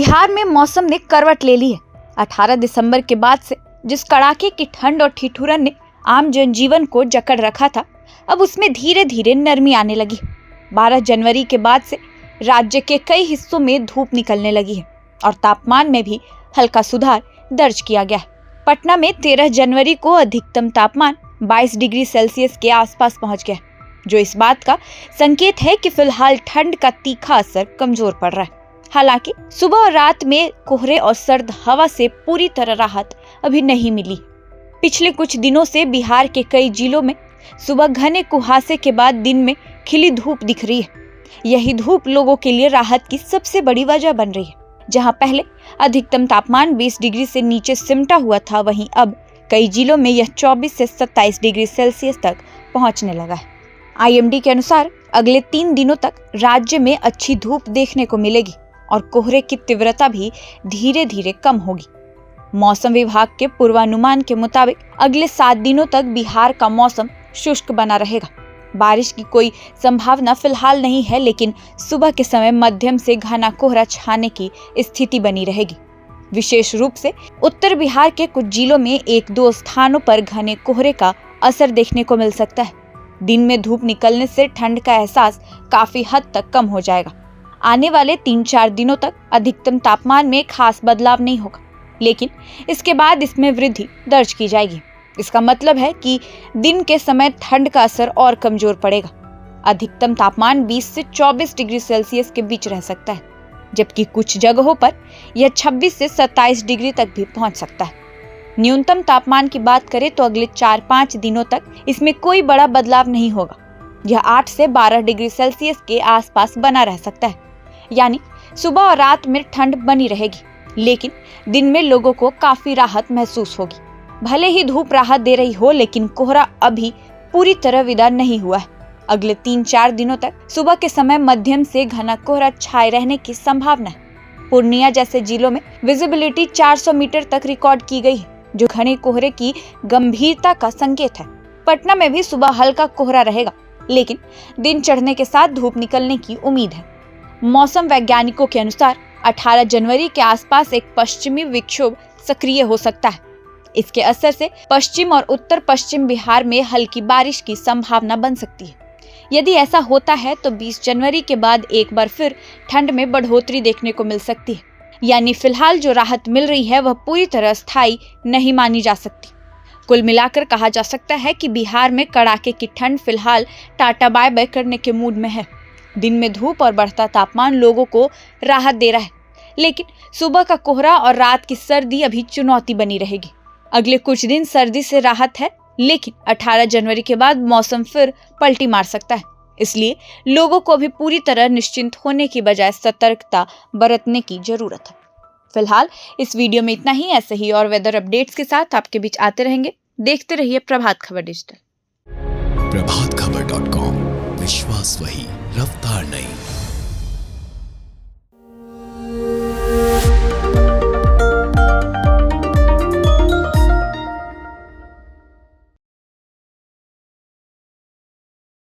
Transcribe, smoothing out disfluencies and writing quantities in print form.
बिहार में मौसम ने करवट ले ली है। 18 दिसंबर के बाद से जिस कड़ाके की ठंड और ठिठुरन ने आम जनजीवन को जकड़ रखा था, अब उसमें धीरे धीरे नरमी आने लगी। 12 जनवरी के बाद से राज्य के कई हिस्सों में धूप निकलने लगी है और तापमान में भी हल्का सुधार दर्ज किया गया है। पटना में 13 जनवरी को अधिकतम तापमान 22 डिग्री सेल्सियस के आसपास पहुंच गया, जो इस बात का संकेत है कि फिलहाल ठंड का तीखा असर कमजोर पड़ रहा है। हालांकि सुबह और रात में कोहरे और सर्द हवा से पूरी तरह राहत अभी नहीं मिली। पिछले कुछ दिनों से बिहार के कई जिलों में सुबह घने कुहासे के बाद दिन में खिली धूप दिख रही है। यही धूप लोगों के लिए राहत की सबसे बड़ी वजह बन रही है। जहां पहले अधिकतम तापमान 20 डिग्री से नीचे सिमटा हुआ था, वहीं अब कई जिलों में यह 24 से 27 डिग्री सेल्सियस तक पहुंचने लगा है। IMD के अनुसार अगले 3 दिनों तक राज्य में अच्छी धूप देखने को मिलेगी और कोहरे की तीव्रता भी धीरे धीरे कम होगी। मौसम विभाग के पूर्वानुमान के मुताबिक अगले 7 दिनों तक बिहार का मौसम शुष्क बना रहेगा। बारिश की कोई संभावना फिलहाल नहीं है, लेकिन सुबह के समय मध्यम से घना कोहरा छाने की स्थिति बनी रहेगी। विशेष रूप से उत्तर बिहार के कुछ जिलों में 1-2 स्थानों पर घने कोहरे का असर देखने को मिल सकता है। दिन में धूप निकलने से ठंड का एहसास काफी हद तक कम हो जाएगा। आने वाले 3-4 दिनों तक अधिकतम तापमान में खास बदलाव नहीं होगा, लेकिन इसके बाद इसमें वृद्धि दर्ज की जाएगी। इसका मतलब है कि दिन के समय ठंड का असर और कमजोर पड़ेगा। अधिकतम तापमान 20 से 24 डिग्री सेल्सियस के बीच रह सकता है, जबकि कुछ जगहों पर यह 26 से 27 डिग्री तक भी पहुंच सकता है। न्यूनतम तापमान की बात करें तो अगले 4-5 दिनों तक इसमें कोई बड़ा बदलाव नहीं होगा। यह 8 से 12 डिग्री सेल्सियस के आसपास बना रह सकता है, यानी सुबह और रात में ठंड बनी रहेगी, लेकिन दिन में लोगों को काफी राहत महसूस होगी। भले ही धूप राहत दे रही हो, लेकिन कोहरा अभी पूरी तरह विदा नहीं हुआ है। अगले 3-4 दिनों तक सुबह के समय मध्यम से घना कोहरा छाए रहने की संभावना है। पूर्णिया जैसे जिलों में विजिबिलिटी 400 मीटर तक रिकॉर्ड की गई है, जो घने कोहरे की गंभीरता का संकेत है। पटना में भी सुबह हल्का कोहरा रहेगा, लेकिन दिन चढ़ने के साथ धूप निकलने की उम्मीद है। मौसम वैज्ञानिकों के अनुसार 18 जनवरी के आसपास एक पश्चिमी विक्षोभ सक्रिय हो सकता है। इसके असर से पश्चिम और उत्तर पश्चिम बिहार में हल्की बारिश की संभावना बन सकती है। यदि ऐसा होता है तो 20 जनवरी के बाद एक बार फिर ठंड में बढ़ोतरी देखने को मिल सकती है, यानी फिलहाल जो राहत मिल रही है वह पूरी तरह स्थायी नहीं मानी जा सकती। कुल मिलाकर कहा जा सकता है कि बिहार में कड़ाके की ठंड फिलहाल टाटा बाय बाय करने के मूड में है। दिन में धूप और बढ़ता तापमान लोगों को राहत दे रहा है, लेकिन सुबह का कोहरा और रात की सर्दी अभी चुनौती बनी रहेगी। अगले कुछ दिन सर्दी से राहत है, लेकिन 18 जनवरी के बाद मौसम फिर पलटी मार सकता है। इसलिए लोगों को भी पूरी तरह निश्चिंत होने की बजाय सतर्कता बरतने की जरूरत है। फिलहाल इस वीडियो में इतना ही। ऐसे ही और वेदर अपडेट्स के साथ आपके बीच आते रहेंगे। देखते रहिए प्रभात खबर डिजिटल। प्रभातखबर.com, विश्वास वही, रफ्तार नहीं।